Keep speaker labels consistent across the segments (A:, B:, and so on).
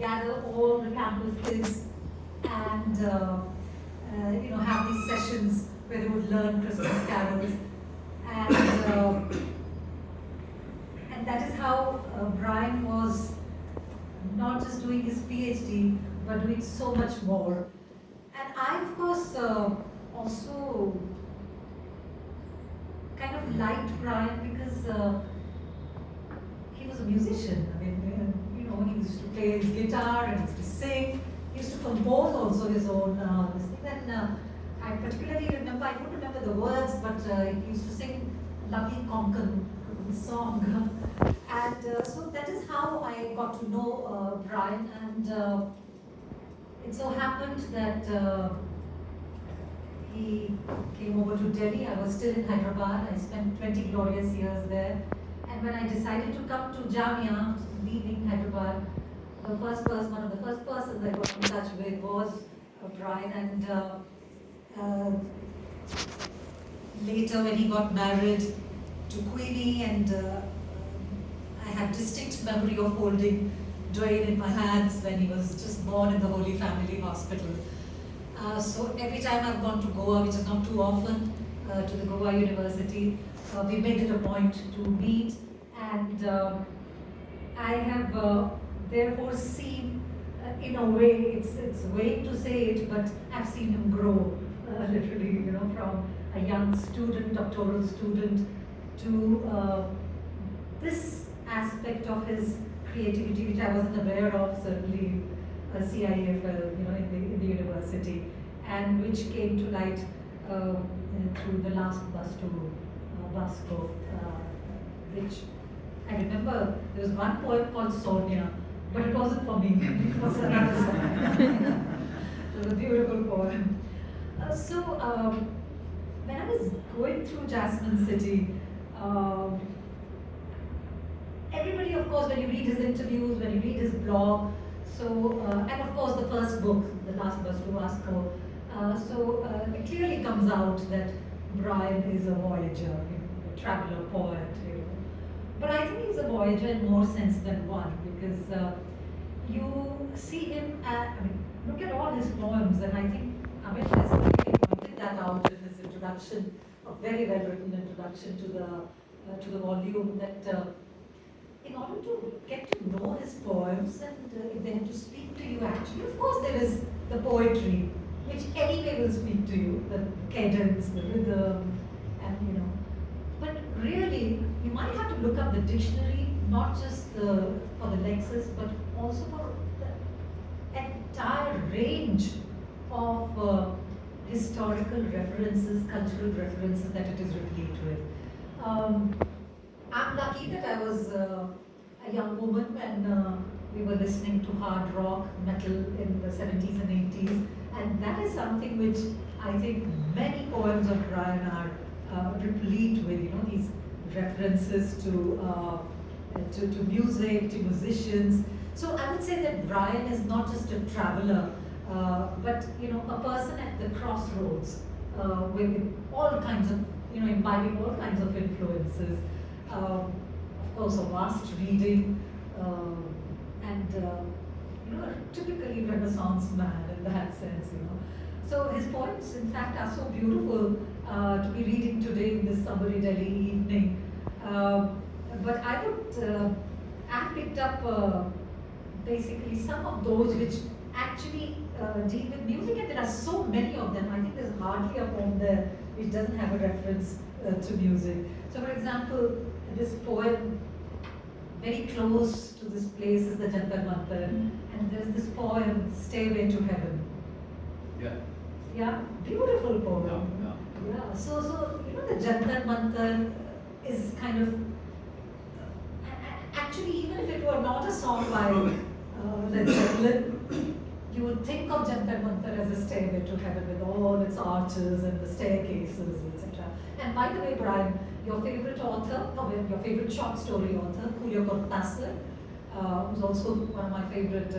A: gather all the campus kids and have these sessions where they would learn Christmas carols, and and that is how Brian was not just doing his PhD but doing so much more. And I, of course, also kind of liked Brian because he was a musician. I mean, he used to play his guitar and he used to sing. He used to compose also his own this thing. And I particularly remember, I don't remember the words, but he used to sing Lucky Konkan song. And so that is how I got to know Brian. And it so happened that he came over to Delhi. I was still in Hyderabad. I spent 20 glorious years there. And when I decided to come to Jamia, leaving Hyderabad, one of the first persons I got in touch with was Brian. And later, when he got married to Queenie, and I have distinct memory of holding Dwayne in my hands when he was just born in the Holy Family Hospital. So every time I've gone to Goa, which is not too often, to the Goa University, we made it a point to meet, and I have therefore seen, in a way, it's vain to say it, but I've seen him grow, literally, from a young student, doctoral student, to this aspect of his creativity, which I wasn't aware of, certainly CIFL, in the university, and which came to light through the last bus to Basco, which I remember there was one poem called Sonya, but it wasn't for me, it was another song. It was a beautiful poem. So when I was going through Jasmine City, everybody, of course, when you read his interviews, when you read his blog, and of course the first book, The Last Bus to Vasco, it clearly comes out that Brian is a voyager, a traveler poet. But I think he's a voyager in more sense than one, because you see him look at all his poems, and I think Amit has really pointed that out in his introduction, a very well written introduction to the volume, that in order to get to know his poems, and if they have to speak to you, actually, of course there is the poetry, which anyway will speak to you, the cadence, the rhythm, and but really, you might have to look up the dictionary, not just for the Lexis, but also for the entire range of historical references, cultural references that it is replete with. I'm lucky that I was a young woman when we were listening to hard rock, metal in the 70s and 80s, and that is something which I think many poems of Brian are replete with, these references to music, to musicians. So I would say that Brian is not just a traveler, but a person at the crossroads with all kinds of, imbibing all kinds of influences. Of course, a vast reading, and a typically Renaissance man in that sense. So his poems, in fact, are so beautiful to be reading today in this summery Delhi evening. But I would have picked up basically some of those which actually deal with music, and there are so many of them. I think there's hardly a poem there which doesn't have a reference to music. So, for example, this poem, very close to this place, is the Jantar Mantar, and there's this poem, Stairway to Heaven.
B: Yeah.
A: Yeah, beautiful poem. Yeah. So the Jantar Mantar is kind of actually, even if it were not a song by Led Zeppelin, you would think of Jantar Mantar as a stairway to heaven with all its arches and the staircases, etc. And by the way, Brian, your favorite author, your favorite short story author, Julio Cortázar, who's also one of my favorite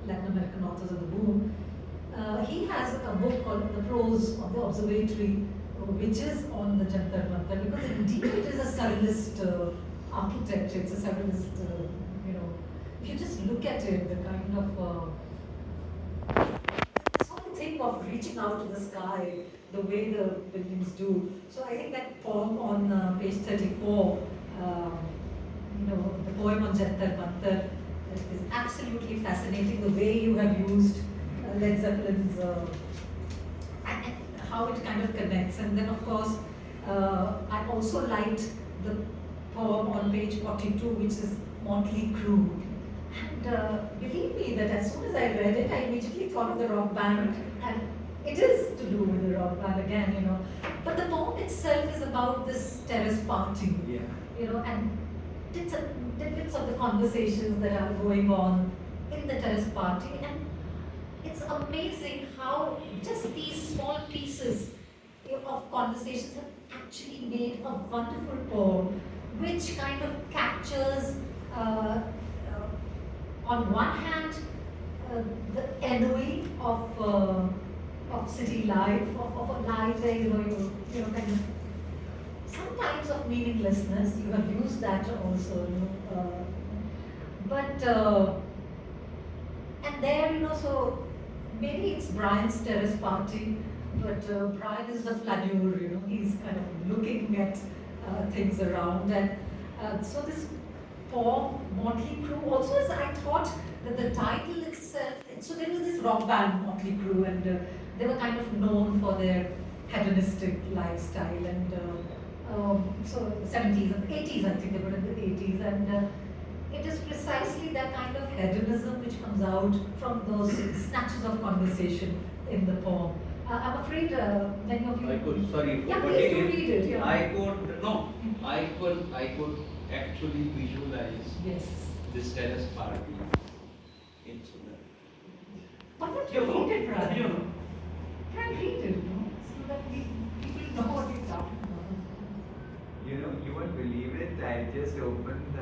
A: Latin American authors of the boom, he has a book called The Prose of the Observatory, which is on the Jantar Mantar, because indeed it is a surrealist architecture, it's a surrealist, if you just look at it, the kind this whole thing of reaching out to the sky, the way the buildings do. So I think that poem on page 34, the poem on Jantar Mantar, is absolutely fascinating. The way you have used Led Zeppelin's and how it kind of connects. And then, of course, I also liked the poem on page 42, which is Motley Crue. And believe me that as soon as I read it, I immediately thought of the rock band, and it is to do with the rock band again. But the poem itself is about this terrace party, and tidbits of the conversations that are going on in the terrace party. And it's amazing how just these small pieces of conversations have actually made a wonderful poem, which kind of captures, on one hand, the ennui of city life, of a life where you kind of sometimes of meaninglessness. You have used that also, but and there, so maybe it's Brian's terrace party, but Brian is the flaneur. He's kind of looking at things around, and so this poem, Motley Crue, also as I thought that the title itself, so there was this rock band, Motley Crue, and they were kind of known for their hedonistic lifestyle, and so 70s and 80s, I think they were in the 80s, and it is precisely that kind of hedonism which comes out from those snatches of conversation in the poem. I'm afraid many of you...
B: I could, sorry,
A: yeah, please do read it. Yeah.
B: I could actually visualize this terrace party in Sudan.
A: Why don't you read it, Brian? Try and read it, so that people know what you're talking about.
C: You won't believe it, I just opened the